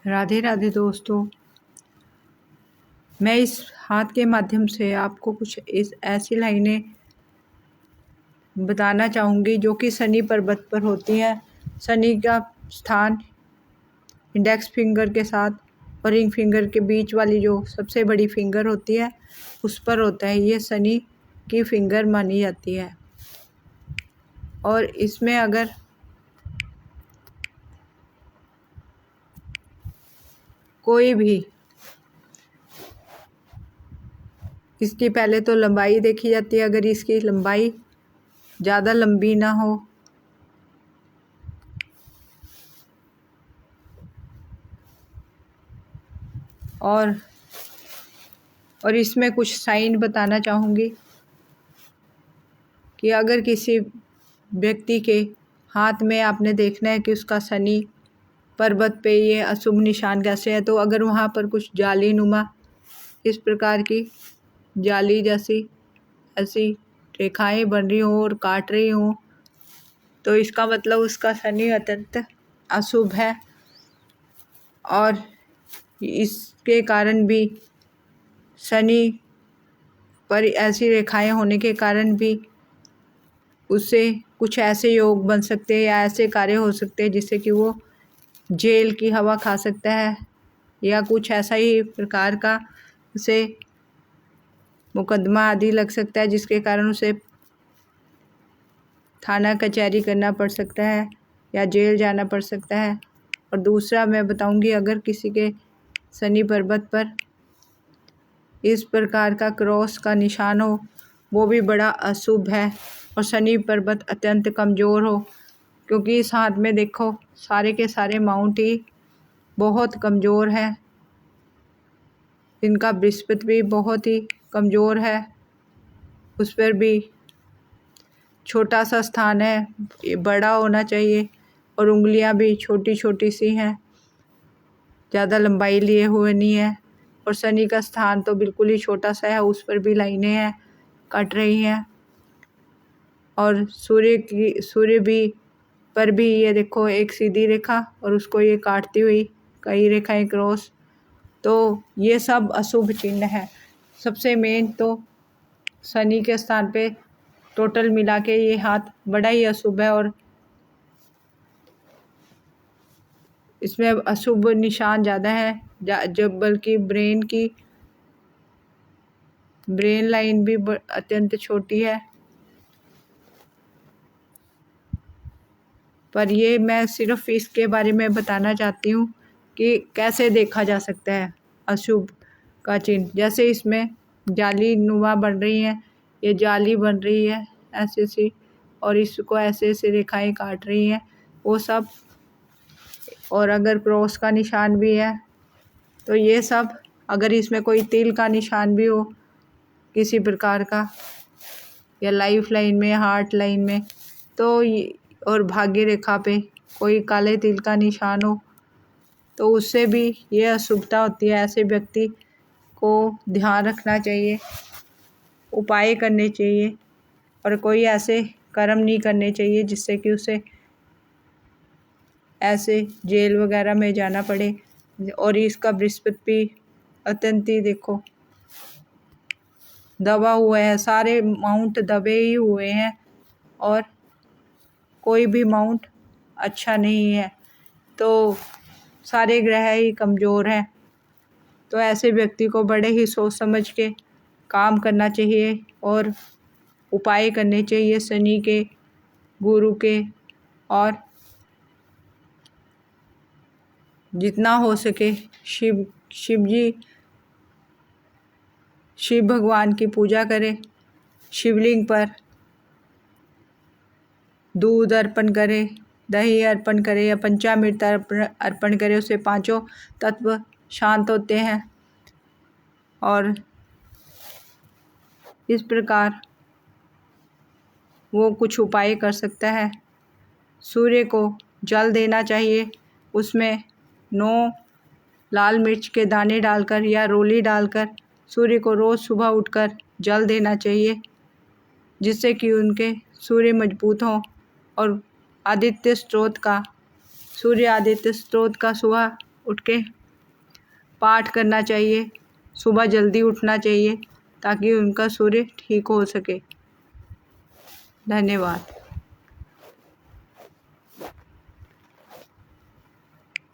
राधे राधे दोस्तों, मैं इस हाथ के माध्यम से आपको कुछ ऐसी लाइनें बताना चाहूँगी जो कि शनि पर्वत पर होती हैं। शनि का स्थान इंडेक्स फिंगर के साथ और रिंग फिंगर के बीच वाली जो सबसे बड़ी फिंगर होती है उस पर होता है। ये शनि की फिंगर मानी जाती है और इसमें अगर कोई भी इसकी पहले तो लंबाई देखी जाती है। अगर इसकी लंबाई ज़्यादा लंबी ना हो और इसमें कुछ साइन बताना चाहूँगी कि अगर किसी व्यक्ति के हाथ में आपने देखना है कि उसका शनि पर्वत पे ये अशुभ निशान कैसे है, तो अगर वहाँ पर कुछ जाली नुमा इस प्रकार की जाली जैसी ऐसी रेखाएं बन रही हों और काट रही हों, तो इसका मतलब उसका शनि अत्यंत अशुभ है। और इसके कारण भी शनि पर ऐसी रेखाएं होने के कारण भी उससे कुछ ऐसे योग बन सकते हैं या ऐसे कार्य हो सकते हैं जिससे कि वो जेल की हवा खा सकता है या कुछ ऐसा ही प्रकार का उसे मुकदमा आदि लग सकता है जिसके कारण उसे थाना कचहरी करना पड़ सकता है या जेल जाना पड़ सकता है। और दूसरा मैं बताऊंगी, अगर किसी के शनि पर्वत पर इस प्रकार का क्रॉस का निशान हो वो भी बड़ा अशुभ है। और शनि पर्वत अत्यंत कमज़ोर हो, क्योंकि इस हाथ में देखो सारे के सारे माउंट ही बहुत कमज़ोर हैं। इनका बृहस्पति भी बहुत ही कमज़ोर है, उस पर भी छोटा सा स्थान है, ये बड़ा होना चाहिए। और उंगलियां भी छोटी छोटी सी हैं, ज़्यादा लंबाई लिए हुए नहीं है। और शनि का स्थान तो बिल्कुल ही छोटा सा है, उस पर भी लाइनें हैं कट रही हैं। और सूर्य भी पर भी ये देखो एक सीधी रेखा और उसको ये काटती हुई कई रेखाएं क्रॉस, तो ये सब अशुभ चिन्ह है। सबसे मेन तो शनि के स्थान पे टोटल मिला के ये हाथ बड़ा ही अशुभ है और इसमें अशुभ निशान ज़्यादा है। जब बल्कि ब्रेन लाइन भी अत्यंत छोटी है। पर ये मैं सिर्फ इसके बारे में बताना चाहती हूँ कि कैसे देखा जा सकता है अशुभ का चिन्ह। जैसे इसमें जाली नुमा बन रही हैं, ये जाली बन रही है ऐसे सी और इसको ऐसे ऐसे रेखाएं काट रही हैं वो सब। और अगर क्रॉस का निशान भी है तो ये सब, अगर इसमें कोई तिल का निशान भी हो किसी प्रकार का या लाइफ लाइन में हार्ट लाइन में, तो और भाग्य रेखा पे कोई काले तिल का निशान हो तो उससे भी ये अशुभता होती है। ऐसे व्यक्ति को ध्यान रखना चाहिए, उपाय करने चाहिए और कोई ऐसे कर्म नहीं करने चाहिए जिससे कि उसे ऐसे जेल वगैरह में जाना पड़े। और इसका बृहस्पति भी अत्यंत ही देखो दबा हुआ है, सारे माउंट दबे ही हुए हैं और कोई भी माउंट अच्छा नहीं है, तो सारे ग्रह ही कमज़ोर हैं। तो ऐसे व्यक्ति को बड़े ही सोच समझ के काम करना चाहिए और उपाय करने चाहिए शनि के, गुरु के, और जितना हो सके शिव भगवान की पूजा करें, शिवलिंग पर दूध अर्पण करें, दही अर्पण करें या पंचामृत अर्पण करें, उससे पांचों तत्व शांत होते हैं। और इस प्रकार वो कुछ उपाय कर सकता है। सूर्य को जल देना चाहिए, उसमें 9 लाल मिर्च के दाने डालकर या रोली डालकर सूर्य को रोज़ सुबह उठकर जल देना चाहिए, जिससे कि उनके सूर्य मजबूत हों और आदित्य स्रोत का सूर्य आदित्य स्रोत का सुबह उठ के पाठ करना चाहिए। सुबह जल्दी उठना चाहिए ताकि उनका सूर्य ठीक हो सके। धन्यवाद।